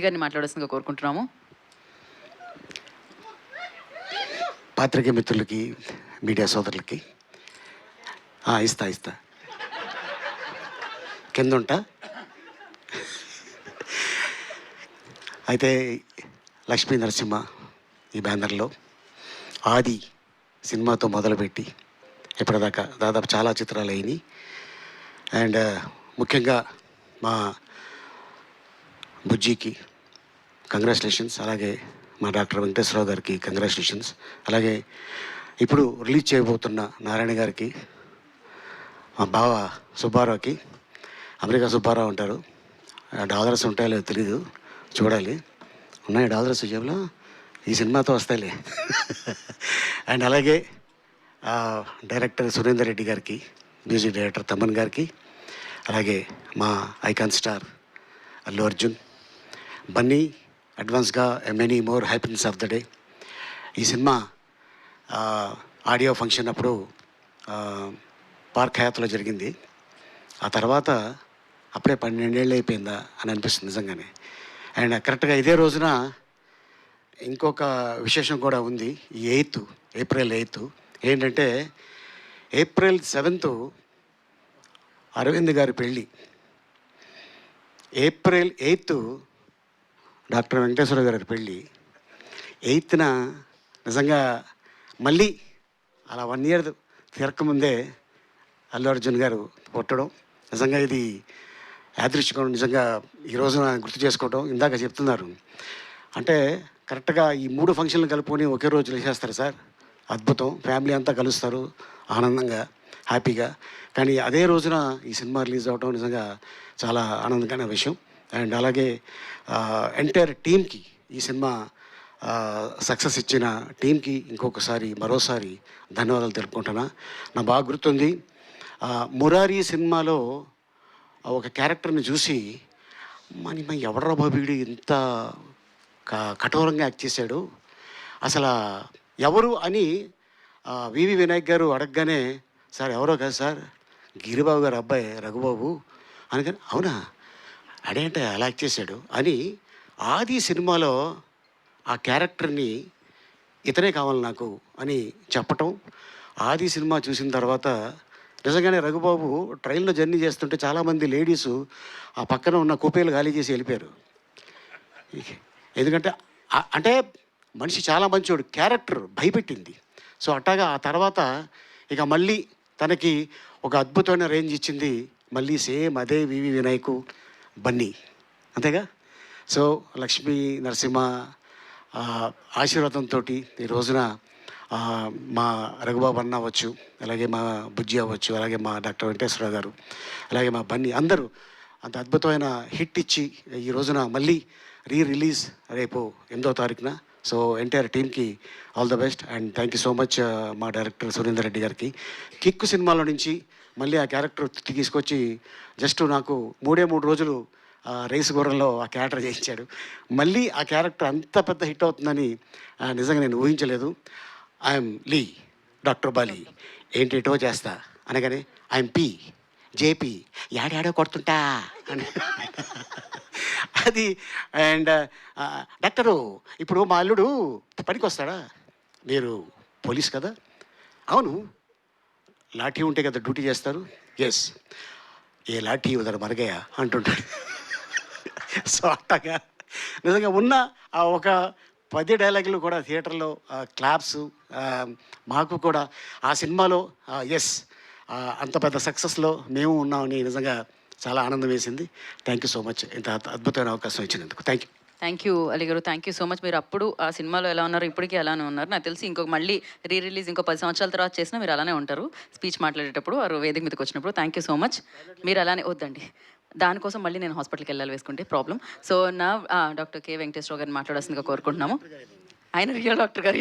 గారిని మాట్లాడాల్సిందిగా కోరుకుంటున్నాము. పాత్రికేయ మిత్రులకి, మీడియా సోదరులకి ఇస్తా కింద ఉంటా. అయితే లక్ష్మీ నరసింహ ఈ బ్యానర్లో ఆది సినిమాతో మొదలుపెట్టి ఇప్పటిదాకా దాదాపు చాలా చిత్రాలు అయినాయి. అండ్ ముఖ్యంగా మా బుజ్జికి కంగ్రాచులేషన్స్, అలాగే మా డాక్టర్ వెంకటేశ్వరరావు గారికి కంగ్రాచులేషన్స్, అలాగే ఇప్పుడు రిలీజ్ చేయబోతున్న నారాయణ గారికి, మా బావ సుబ్బారావుకి, అమెరికా సుబ్బారావు ఉంటారు, డాలర్స్ ఉంటాయో తెలీదు, చూడాలి. ఉన్నాయి డాలర్స్ జేబులో, ఈ సినిమాతో వస్తాయిలే. అండ్ అలాగే డైరెక్టర్ సురేందర్ రెడ్డి గారికి, మ్యూజిక్ డైరెక్టర్ తమన్ గారికి, అలాగే మా ఐకాన్ స్టార్ అల్లు అర్జున్, బన్నీ, అడ్వాన్స్గా many more happiness of the day. ఈ సినిమా ఆడియో ఫంక్షన్ అప్పుడు పార్క్ హయాత్లో జరిగింది. ఆ తర్వాత అప్పుడే 12 ఏళ్ళు అయిపోయిందా అని అనిపిస్తుంది నిజంగానే. అండ్ కరెక్ట్గా ఇదే రోజున ఇంకొక విశేషం కూడా ఉంది. ఈ ఏప్రిల్ 8 ఏంటంటే, ఏప్రిల్ 7 అరవింద్ గారి పెళ్ళి, ఏప్రిల్ 8 డాక్టర్ వెంకటేశ్వర గారి పెళ్ళి, 8న నిజంగా మళ్ళీ అలా 1 ఇయర్ తిరగకముందే అల్లు అర్జున్ గారు పుట్టడం, నిజంగా ఇది యాదృచ్ఛికం. నిజంగా ఈ రోజున గుర్తు చేసుకోవడం, ఇందాక చెప్తున్నారు అంటే కరెక్ట్గా ఈ 3 ఫంక్షన్లు కలుపుకొని ఒకే రోజు వేసేస్తారు సార్, అద్భుతం. ఫ్యామిలీ అంతా కలుస్తారు ఆనందంగా, హ్యాపీగా. కానీ అదే రోజున ఈ సినిమా రిలీజ్ అవ్వడం నిజంగా చాలా ఆనందకరమైన విషయం. అండ్ అలాగే ఎంటైర్ టీమ్కి, ఈ సినిమా సక్సెస్ ఇచ్చిన టీంకి మరోసారి ధన్యవాదాలు తెలుపుకుంటున్నా. నాకు బాగా గుర్తుంది, మురారి సినిమాలో ఒక క్యారెక్టర్ని చూసి మన ఎవడరా బాబీడు ఇంత కఠోరంగా యాక్ట్ చేశాడు, అసలు ఎవరు అని వివి వినాయక్ గారు అడగగానే, సార్ ఎవరో కాదు సార్, గిరిబాబు గారు అబ్బాయి రఘుబాబు అనగానే, అవునా అదేంటే అలా యాక్ట్ చేశాడు అని ఆది సినిమాలో ఆ క్యారెక్టర్ని ఇతనే కావాలి నాకు అని చెప్పటం. ఆది సినిమా చూసిన తర్వాత నిజంగానే రఘుబాబు ట్రైన్లో జర్నీ చేస్తుంటే చాలామంది లేడీసు ఆ పక్కన ఉన్న కుపేలు ఖాళీ చేసి వెళ్ళిపోయారు. ఎందుకంటే అంటే మనిషి చాలా మంచోడు, క్యారెక్టర్ భయపెట్టింది. సో అట్టాగా ఆ తర్వాత ఇక మళ్ళీ తనకి ఒక అద్భుతమైన రేంజ్ ఇచ్చింది మళ్ళీ సేమ్ అదే వివి వినాయక్, బన్నీ, అంతేగా. సో లక్ష్మీ నరసింహ ఆశీర్వాదంతో ఈ రోజున మా రఘుబాబు అన్న అవ్వచ్చు, అలాగే మా బుజ్జి అవ్వచ్చు, అలాగే మా డాక్టర్ వెంకటేశ్వరరావు గారు, అలాగే మా బన్నీ, అందరూ అంత అద్భుతమైన హిట్ ఇచ్చి ఈ రోజున మళ్ళీ రిలీజ్ రేపు 8వ తారీఖున. సో ఎంటైర్ టీమ్కి all the best and thank you so much. మా డైరెక్టర్ సురేందర్ రెడ్డి గారికి కిక్కు సినిమాలో నుంచి మళ్ళీ ఆ క్యారెక్టర్ తీసుకొచ్చి జస్ట్ నాకు 3 రోజులు రేసు గుర్రంలో ఆ క్యారెక్టర్ చేయించాడు. మళ్ళీ ఆ క్యారెక్టర్ అంత పెద్ద హిట్ అవుతుందని నిజంగా నేను ఊహించలేదు. ఐఎమ్ లీ, డాక్టర్ బాలి, ఏంటేటో చేస్తా అనగానే ఐఎమ్ పి జేపీ, యాడాడో కొడుతుంటా అని అది. అండ్ డాక్టరు, ఇప్పుడు మా అల్లుడు పనికి వస్తాడా, మీరు పోలీస్ కదా, అవును, లాఠీ ఉంటే కదా డ్యూటీ చేస్తారు, ఎస్, ఏ లాఠీ ఉదర మరగయా అంటుంటాడు. సో అట్టగా నిజంగా ఉన్న ఆ ఒక 10 డైలాగులు కూడా థియేటర్లో క్లాప్స్, మాకు కూడా ఆ సినిమాలో ఎస్ అంత పెద్ద సక్సెస్లో మేము ఉన్నామని నిజంగా చాలా ఆనందం వేసింది. థ్యాంక్ యూ సో మచ్ ఇంత అద్భుతమైన అవకాశం ఇచ్చినందుకు. థ్యాంక్ యూ అలీ గారు, థ్యాంక్ యూ సో మచ్. మీరు అప్పుడు ఆ సినిమాలో ఎలా ఉన్నారు, ఇప్పటికీ అలానే ఉన్నారు. నాకు తెలిసి మళ్ళీ రిలీజ్ 10 సంవత్సరాల తర్వాత చేసినా మీరు అలానే ఉంటారు, స్పీచ్ మాట్లాడేటప్పుడు వారు వేదిక మీదకి వచ్చినప్పుడు. Thank you so much. మీరు అలానే వద్దండి, దానికోసం మళ్ళీ నేను హాస్పిటల్కి వెళ్ళాలి వేసుకుంటే ప్రాబ్లం. సో నా డాక్టర్ కె వెంకటేశ్వరరావు గారిని మాట్లాడాల్సిందిగా కోరుకుంటున్నాము. ఆయన రియల్ డాక్టర్ గారు.